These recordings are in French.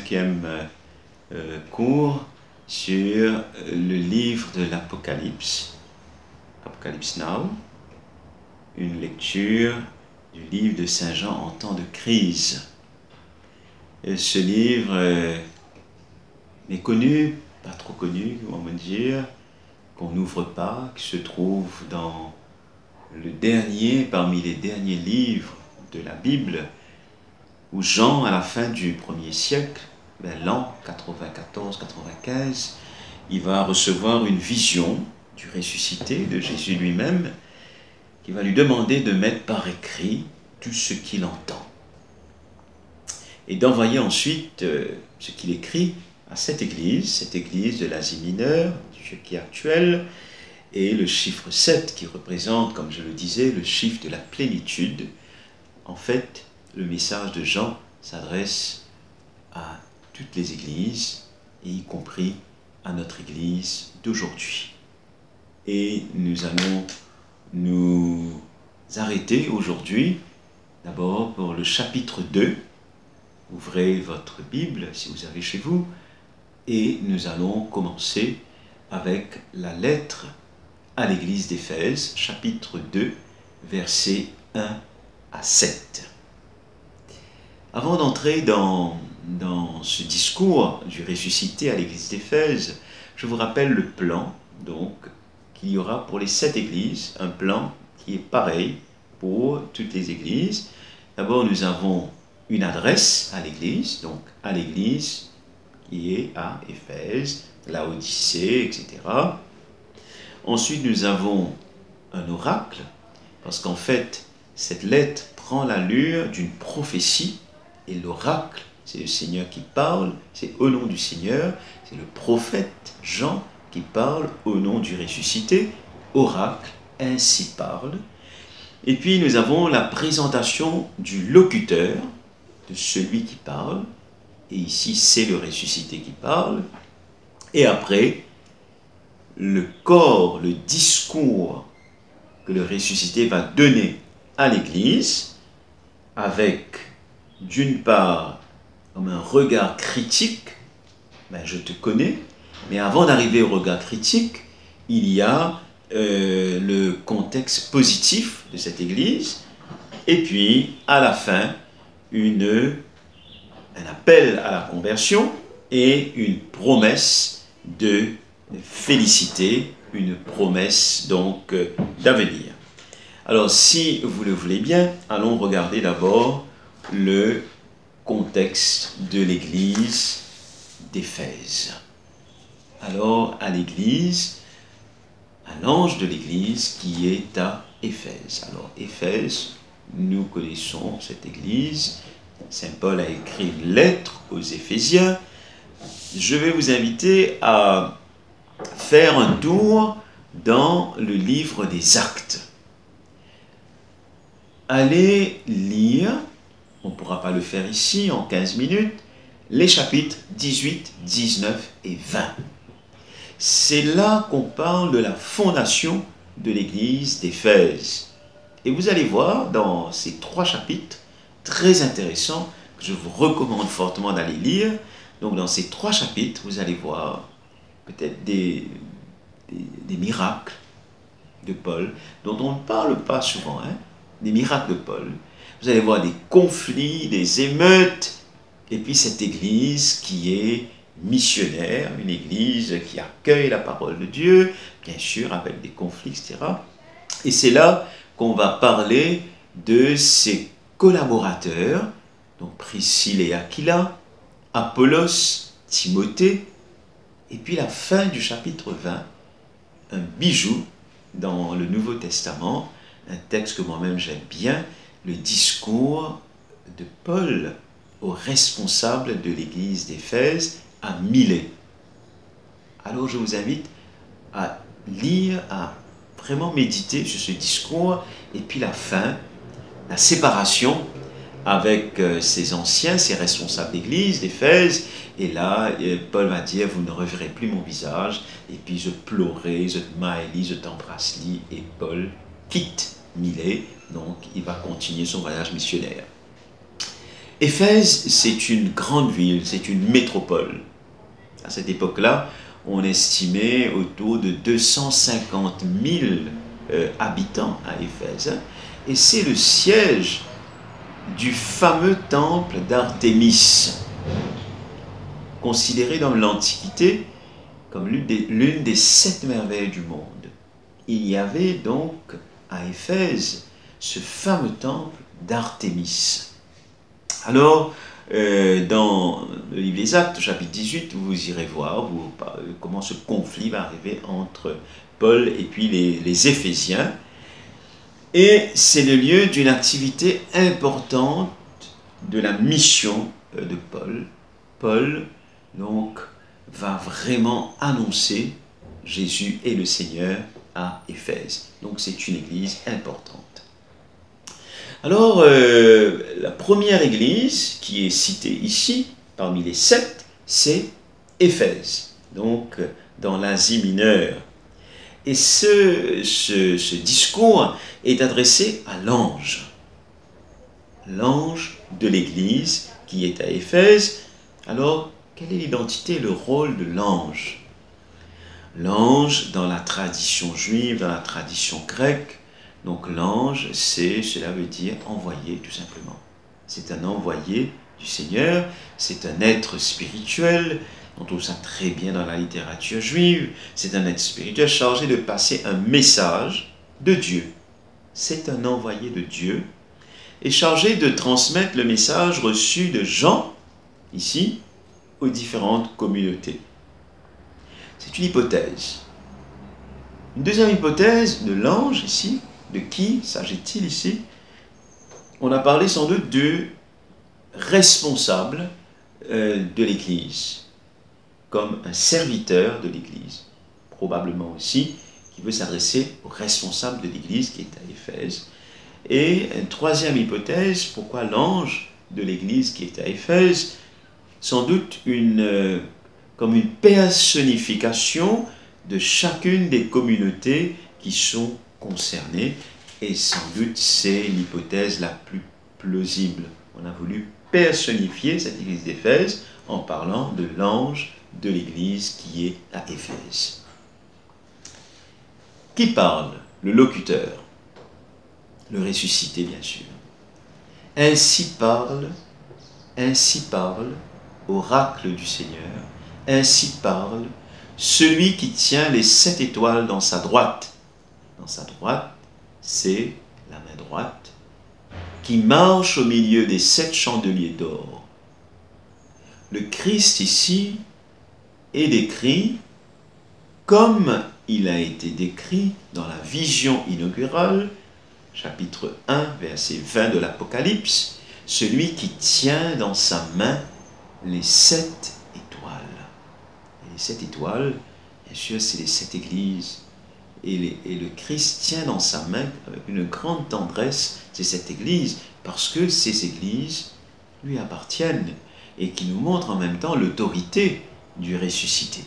5e cours sur le livre de l'Apocalypse, Apocalypse Now, une lecture du livre de Saint Jean en temps de crise. Et ce livre est connu, pas trop connu, on va dire, qu'on n'ouvre pas, qui se trouve dans le dernier, parmi les derniers livres de la Bible, où Jean, à la fin du 1er siècle, l'an 94-95, il va recevoir une vision du ressuscité, de Jésus lui-même, qui va lui demander de mettre par écrit tout ce qu'il entend. Et d'envoyer ensuite ce qu'il écrit à cette église de l'Asie mineure, qui est actuelle, et le chiffre 7 qui représente, comme je le disais, le chiffre de la plénitude. En fait, le message de Jean s'adresse à toutes les églises, et y compris à notre église d'aujourd'hui. Et nous allons nous arrêter aujourd'hui, d'abord pour le chapitre 2. Ouvrez votre Bible, si vous avez chez vous, et nous allons commencer avec la lettre à l'église d'Éphèse, chapitre 2, versets 1 à 7. Avant d'entrer dans ce discours du ressuscité à l'église d'Éphèse, je vous rappelle le plan, donc, qu'il y aura pour les 7 églises, un plan qui est pareil pour toutes les églises. D'abord, nous avons une adresse à l'église, donc à l'église qui est à Éphèse, Laodicée, etc. Ensuite, nous avons un oracle, parce qu'en fait, cette lettre prend l'allure d'une prophétie, et l'oracle, c'est le Seigneur qui parle, c'est au nom du Seigneur, c'est le prophète Jean qui parle au nom du ressuscité, oracle, ainsi parle. Et puis nous avons la présentation du locuteur, de celui qui parle, et ici c'est le ressuscité qui parle, et après, le corps, le discours que le ressuscité va donner à l'Église, avec d'une part comme un regard critique, je te connais, mais avant d'arriver au regard critique, il y a le contexte positif de cette Église, et puis à la fin, un appel à la conversion et une promesse de félicité, une promesse donc d'avenir. Alors si vous le voulez bien, allons regarder d'abord le contexte de l'église d'Éphèse. Alors à l'église, à l'ange de l'église qui est à Éphèse. Alors Éphèse, nous connaissons cette église. Saint Paul a écrit une lettre aux Éphésiens. Je vais vous inviter à faire un tour dans le livre des Actes. Allez lire, on ne pourra pas le faire ici en 15 minutes, les chapitres 18, 19 et 20. C'est là qu'on parle de la fondation de l'église d'Éphèse. Et vous allez voir dans ces 3 chapitres, très intéressants, que je vous recommande fortement d'aller lire. Donc dans ces 3 chapitres, vous allez voir peut-être des miracles de Paul, dont on ne parle pas souvent, des miracles de Paul. Vous allez voir des conflits, des émeutes, et puis cette église qui est missionnaire, une église qui accueille la parole de Dieu, bien sûr avec des conflits, etc. Et c'est là qu'on va parler de ces collaborateurs, donc Priscille et Aquila, Apollos, Timothée, et puis la fin du chapitre 20, un bijou dans le Nouveau Testament, un texte que moi-même j'aime bien, le discours de Paul aux responsables de l'église d'Éphèse à Milet. Alors je vous invite à lire, à vraiment méditer sur ce discours, et puis la fin, la séparation avec ces anciens, ces responsables d'église d'Éphèse, et là, Paul va dire, vous ne reverrez plus mon visage, et puis je pleurais, je m'aïlis, je t'embrasse, et Paul quitte Milet, donc il va continuer son voyage missionnaire. Éphèse, c'est une grande ville, c'est une métropole. À cette époque-là, on estimait autour de 250 000 habitants à Éphèse. Et c'est le siège du fameux temple d'Artémis, considéré dans l'Antiquité comme l'une des 7 merveilles du monde. Il y avait donc à Éphèse ce fameux temple d'Artémis. Alors, dans le livre des Actes, chapitre 18, vous irez voir comment ce conflit va arriver entre Paul et puis les Éphésiens. Et c'est le lieu d'une activité importante de la mission de Paul. Paul, donc, va vraiment annoncer Jésus est le Seigneur à Éphèse. Donc, c'est une église importante. Alors, la première église qui est citée ici, parmi les 7, c'est Éphèse, donc dans l'Asie mineure. Et ce discours est adressé à l'ange de l'église qui est à Éphèse. Alors, quelle est l'identité et le rôle de l'ange? L'ange, dans la tradition juive, dans la tradition grecque, donc l'ange, cela veut dire envoyé tout simplement. C'est un envoyé du Seigneur, c'est un être spirituel, on trouve ça très bien dans la littérature juive, c'est un être spirituel chargé de passer un message de Dieu. C'est un envoyé de Dieu et chargé de transmettre le message reçu de Jean, ici, aux différentes communautés. C'est une hypothèse. Une deuxième hypothèse de l'ange ici, de qui s'agit-il ici? On a parlé sans doute du responsable de l'Église, comme un serviteur de l'Église, probablement aussi, qui veut s'adresser au responsable de l'Église qui est à Éphèse. Et une troisième hypothèse, pourquoi l'ange de l'Église qui est à Éphèse? Sans doute comme une personnification de chacune des communautés qui sont concernées, et sans doute c'est l'hypothèse la plus plausible. On a voulu personnifier cette église d'Éphèse en parlant de l'ange de l'église qui est à Éphèse. Qui parle? Le locuteur, le ressuscité bien sûr. Ainsi parle, oracle du Seigneur, ainsi parle celui qui tient les 7 étoiles dans sa droite. Dans sa droite, c'est la main droite, qui marche au milieu des 7 chandeliers d'or. Le Christ ici est décrit comme il a été décrit dans la vision inaugurale, chapitre 1, verset 20 de l'Apocalypse, celui qui tient dans sa main les 7 étoiles. Et les 7 étoiles, bien sûr, c'est les 7 églises. Et le Christ tient dans sa main avec une grande tendresse cette église, parce que ces églises lui appartiennent et qui nous montrent en même temps l'autorité du ressuscité.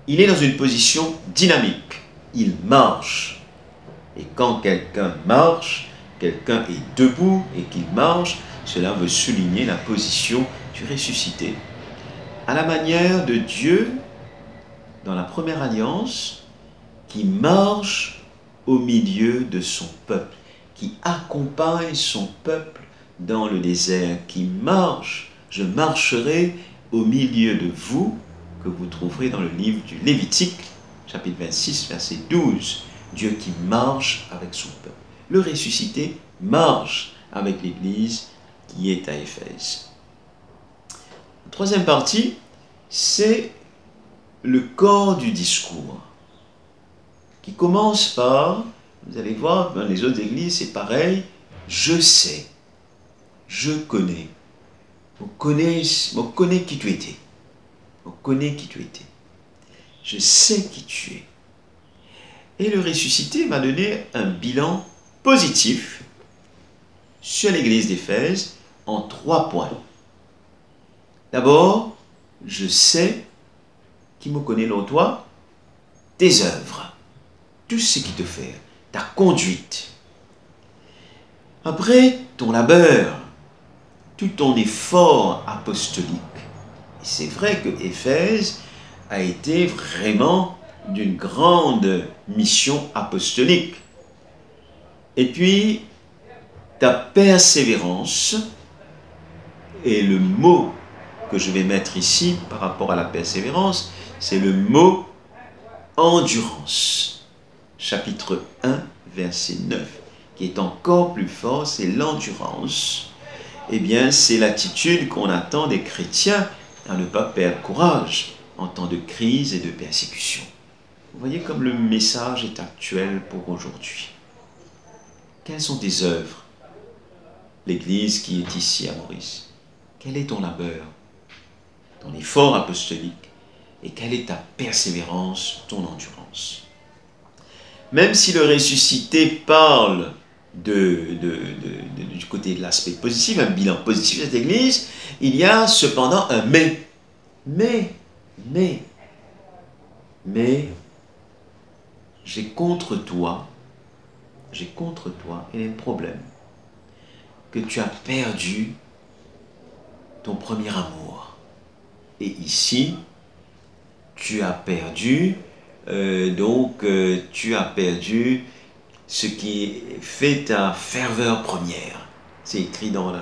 Il est dans une position dynamique, il marche. Et quand quelqu'un marche, quelqu'un est debout et qu'il marche, cela veut souligner la position du ressuscité. À la manière de Dieu, dans la première alliance, qui marche au milieu de son peuple, qui accompagne son peuple dans le désert, qui marche. Je marcherai au milieu de vous, que vous trouverez dans le livre du Lévitique, chapitre 26, verset 12. Dieu qui marche avec son peuple. Le ressuscité marche avec l'Église qui est à Éphèse. La troisième partie, c'est le corps du discours, qui commence par, vous allez voir, dans les autres églises, c'est pareil, je sais, je connais, on connaît qui tu étais, on connaît qui tu étais, je sais qui tu es. Et le ressuscité m'a donné un bilan positif sur l'église d'Éphèse en 3 points. D'abord, je sais qui me connaît dans toi, tes œuvres, tout ce qui te fait, ta conduite. Après, ton labeur, tout ton effort apostolique. Et c'est vrai que Éphèse a été vraiment d'une grande mission apostolique. Et puis, ta persévérance, et le mot que je vais mettre ici par rapport à la persévérance, c'est le mot endurance. Chapitre 1, verset 9, qui est encore plus fort, c'est l'endurance. Eh bien, c'est l'attitude qu'on attend des chrétiens à ne pas perdre courage en temps de crise et de persécution. Vous voyez comme le message est actuel pour aujourd'hui. Quelles sont tes œuvres? L'Église qui est ici à Maurice. Quel est ton labeur? Ton effort apostolique? Et quelle est ta persévérance, ton endurance? Même si le ressuscité parle du côté de l'aspect positif, un bilan positif de cette Église, il y a cependant un mais. Mais, j'ai contre toi, il y a un problème, que tu as perdu ton premier amour. Et ici, tu as perdu, tu as perdu ce qui fait ta ferveur première. C'est écrit dans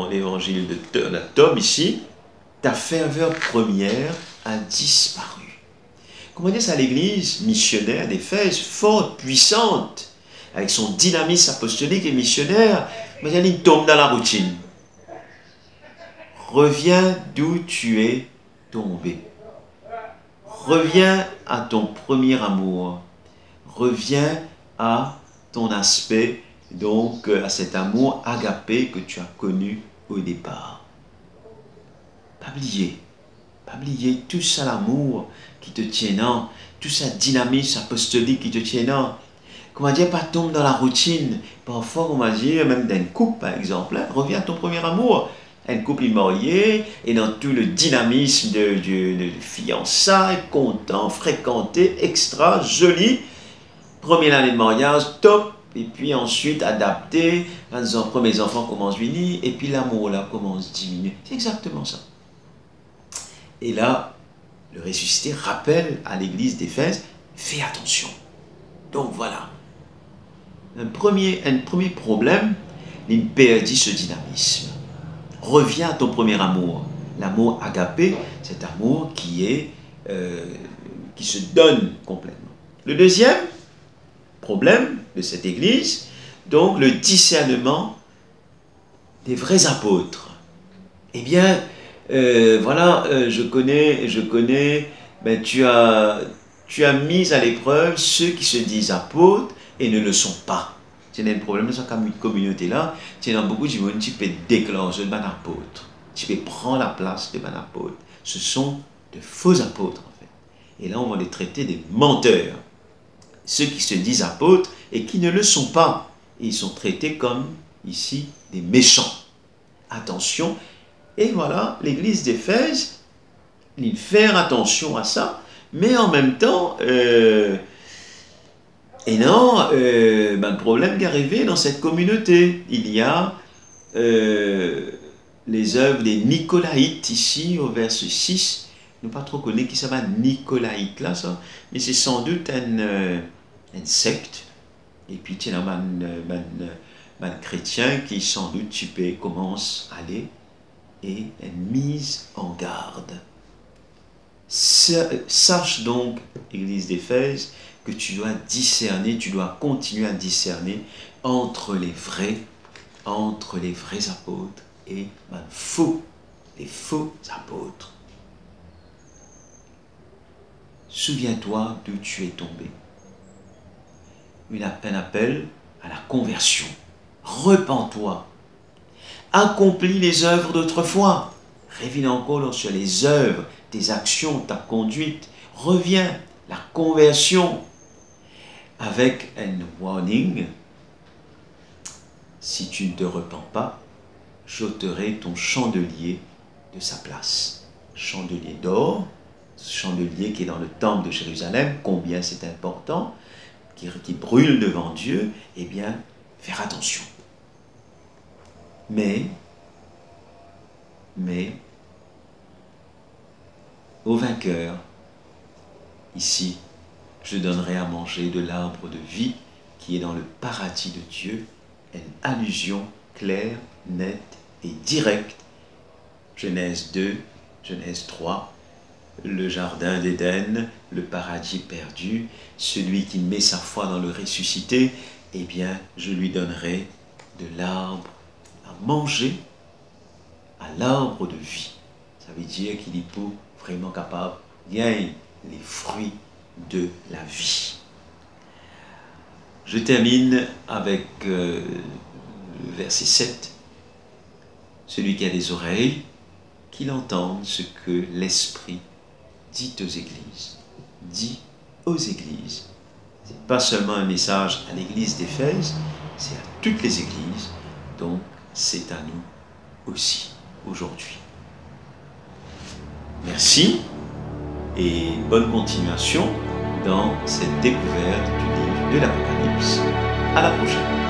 l'évangile de Tom ici. Ta ferveur première a disparu. Comment dire ça à l'église missionnaire d'Éphèse, forte, puissante, avec son dynamisme apostolique et missionnaire, mais elle tombe dans la routine. Reviens d'où tu es tombé. Reviens à ton premier amour. Reviens à ton aspect, donc à cet amour agapé que tu as connu au départ. Pas oublier tout ça l'amour qui te tient en, tout ça dynamisme apostolique qui te tient en. Comment dire, pas tomber dans la routine. Parfois, on va dire, même dans une couple par exemple, hein, reviens à ton premier amour. Un couple marié et dans tout le dynamisme de fiançailles, content, fréquenté, extra, joli. Première année de mariage, top. Et puis ensuite, adapté. Quand les premiers enfants commencent à venir. Et puis l'amour là commence à diminuer. C'est exactement ça. Et là, le ressuscité rappelle à l'église d'Éphèse, fais attention. Donc voilà. Un premier problème, il perdit ce dynamisme. Reviens à ton premier amour. L'amour agapé, cet amour qui se donne complètement. Le deuxième problème de cette église, donc le discernement des vrais apôtres. Eh bien, je connais, ben, tu as mis à l'épreuve ceux qui se disent apôtres et ne le sont pas. C'est un problème dans cette communauté-là. C'est dans beaucoup de gens qui peuvent déclencher un apôtre. Tu peux prendre la place de un apôtre. Ce sont de faux apôtres, en fait. Et là, on va les traiter des menteurs. Ceux qui se disent apôtres et qui ne le sont pas. Et ils sont traités comme, ici, des méchants. Attention. Et voilà, l'église d'Éphèse, il fait attention à ça, mais en même temps, le problème qui est arrivé dans cette communauté, il y a les œuvres des Nicolaïtes ici, au verset 6. Je ne sais pas trop connaître qui ça va Nicolaïte là, ça, mais c'est sans doute une secte. Et puis il y a un chrétien qui sans doute commence à aller et une mise en garde. Sache donc, Église d'Éphèse, que tu dois discerner, tu dois continuer à discerner entre les vrais apôtres et les faux apôtres. Souviens-toi d'où tu es tombé. Un appel à la conversion. Repens-toi. Accomplis les œuvres d'autrefois. Reviens encore sur les œuvres, tes actions, ta conduite. Reviens, la conversion. Avec un warning, si tu ne te repens pas, j'ôterai ton chandelier de sa place. Chandelier d'or, chandelier qui est dans le temple de Jérusalem, combien c'est important, qui brûle devant Dieu, eh bien, faire attention. Mais mais au vainqueur, ici, je donnerai à manger de l'arbre de vie qui est dans le paradis de Dieu, une allusion claire, nette et directe. Genèse 2, Genèse 3, le jardin d'Éden, le paradis perdu, celui qui met sa foi dans le ressuscité, eh bien, je lui donnerai de l'arbre à manger, à l'arbre de vie. Ça veut dire qu'il est pour vraiment capable de gagner les fruits de la vie. Je termine avec le verset 7. Celui qui a des oreilles, qu'il entende ce que l'Esprit dit aux églises. Dit aux églises. Ce n'est pas seulement un message à l'église d'Éphèse, c'est à toutes les églises, donc c'est à nous aussi aujourd'hui. Merci et bonne continuation dans cette découverte du livre de l'Apocalypse. À la prochaine.